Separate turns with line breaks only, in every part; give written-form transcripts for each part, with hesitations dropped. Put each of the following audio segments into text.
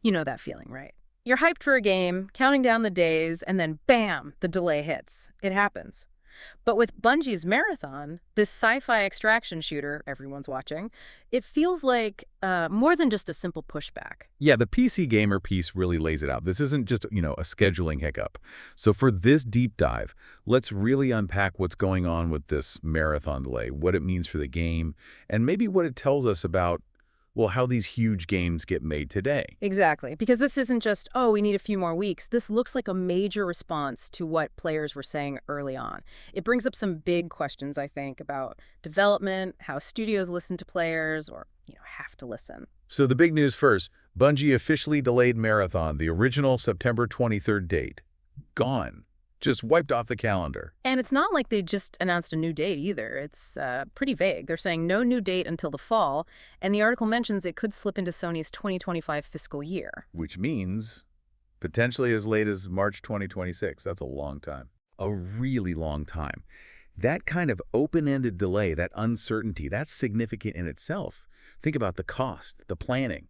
You know that feeling, right? You're hyped for a game, counting down the days, and then bam, the delay hits. It happens. But with Bungie's Marathon, this sci-fi extraction shooter everyone's watching, it feels like more than just a simple pushback.
Yeah, the PC gamer piece really lays it out. This isn't just, a scheduling hiccup. So for this deep dive, let's really unpack what's going on with this marathon delay, what it means for the game, and maybe what it tells us about, well, how these huge games get made today.
Exactly, because this isn't just, oh, we need a few more weeks. This looks like a major response to what players were saying early on. It brings up some big questions, I think, about development, how studios listen to players, or, have to listen.
So the big news first, Bungie officially delayed Marathon, the original September 23rd date. Gone. Just wiped off the calendar.
And it's not like they just announced a new date either. It's pretty vague. They're saying no new date until the fall, and the article mentions it could slip into Sony's 2025 fiscal year.
Which means potentially as late as March 2026. That's a long time. A really long time. That kind of open-ended delay, that uncertainty, that's significant in itself. Think about the cost, the planning.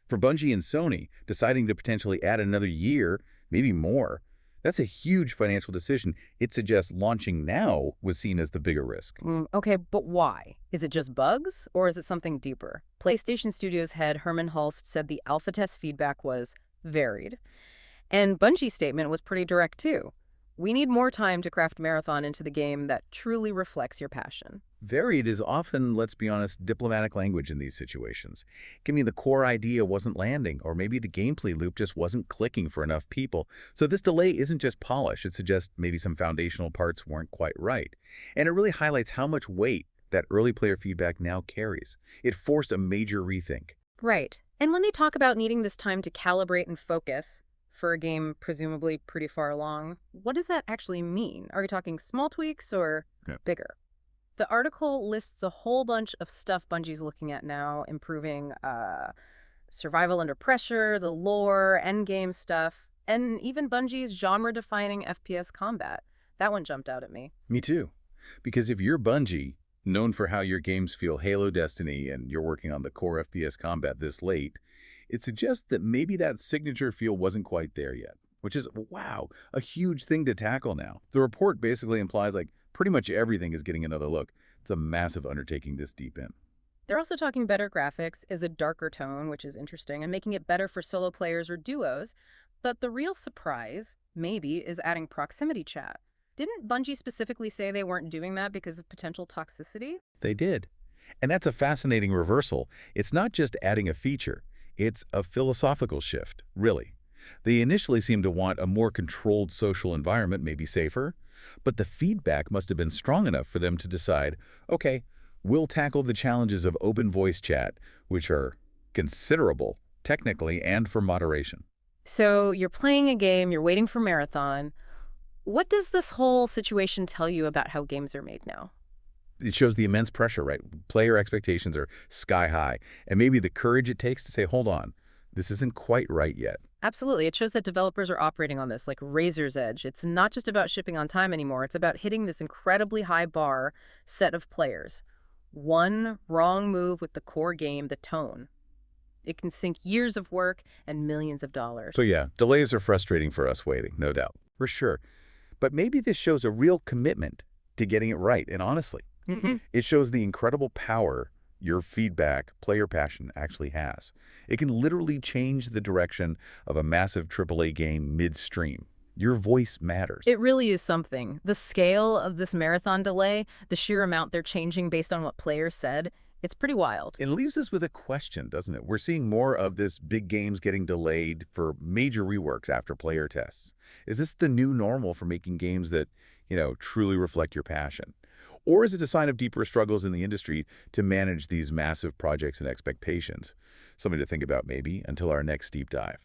For Bungie and Sony, deciding to potentially add another year, maybe more, that's a huge financial decision. It suggests launching now was seen as the bigger risk.
Okay, but why? Is it just bugs, or is it something deeper? PlayStation Studios head Herman Hulst said the alpha test feedback was varied. And Bungie's statement was pretty direct, too. We need more time to craft Marathon into the game that truly reflects your passion.
Varied is often, let's be honest, diplomatic language in these situations. Give me the core idea wasn't landing, or maybe the gameplay loop just wasn't clicking for enough people. So this delay isn't just polish, it suggests maybe some foundational parts weren't quite right. And it really highlights how much weight that early player feedback now carries. It forced a major rethink.
Right. And when they talk about needing this time to calibrate and focus for a game presumably pretty far along, what does that actually mean? Are we talking small tweaks or bigger? The article lists a whole bunch of stuff Bungie's looking at now, improving survival under pressure, the lore, endgame stuff, and even Bungie's genre-defining FPS combat. That one jumped out at me.
Me too. Because if you're Bungie, known for how your games feel Halo Destiny, and you're working on the core FPS combat this late, it suggests that maybe that signature feel wasn't quite there yet. Which is, wow, a huge thing to tackle now. The report basically implies pretty much everything is getting another look. It's a massive undertaking this deep in.
They're also talking better graphics, is a darker tone, which is interesting, and making it better for solo players or duos. But the real surprise, maybe, is adding proximity chat. Didn't Bungie specifically say they weren't doing that because of potential toxicity?
They did. And that's a fascinating reversal. It's not just adding a feature. It's a philosophical shift, really. They initially seemed to want a more controlled social environment, maybe safer, but the feedback must have been strong enough for them to decide, okay, we'll tackle the challenges of open voice chat, which are considerable, technically, and for moderation.
So you're playing a game, you're waiting for Marathon. What does this whole situation tell you about how games are made now?
It shows the immense pressure, right? Player expectations are sky high, and maybe the courage it takes to say, hold on, this isn't quite right yet.
Absolutely. It shows that developers are operating on this like razor's edge. It's not just about shipping on time anymore. It's about hitting this incredibly high bar set of players. One wrong move with the core game, the tone. It can sink years of work and millions of dollars.
So yeah, delays are frustrating for us waiting, no doubt, for sure. But maybe this shows a real commitment to getting it right, and honestly, it shows the incredible power your feedback, player passion actually has. It can literally change the direction of a massive AAA game midstream. Your voice matters.
It really is something. The scale of this Marathon delay, the sheer amount they're changing based on what players said, it's pretty wild.
It leaves us with a question, doesn't it? We're seeing more of this big games getting delayed for major reworks after player tests. Is this the new normal for making games that, truly reflect your passion? Or is it a sign of deeper struggles in the industry to manage these massive projects and expectations? Something to think about maybe until our next deep dive.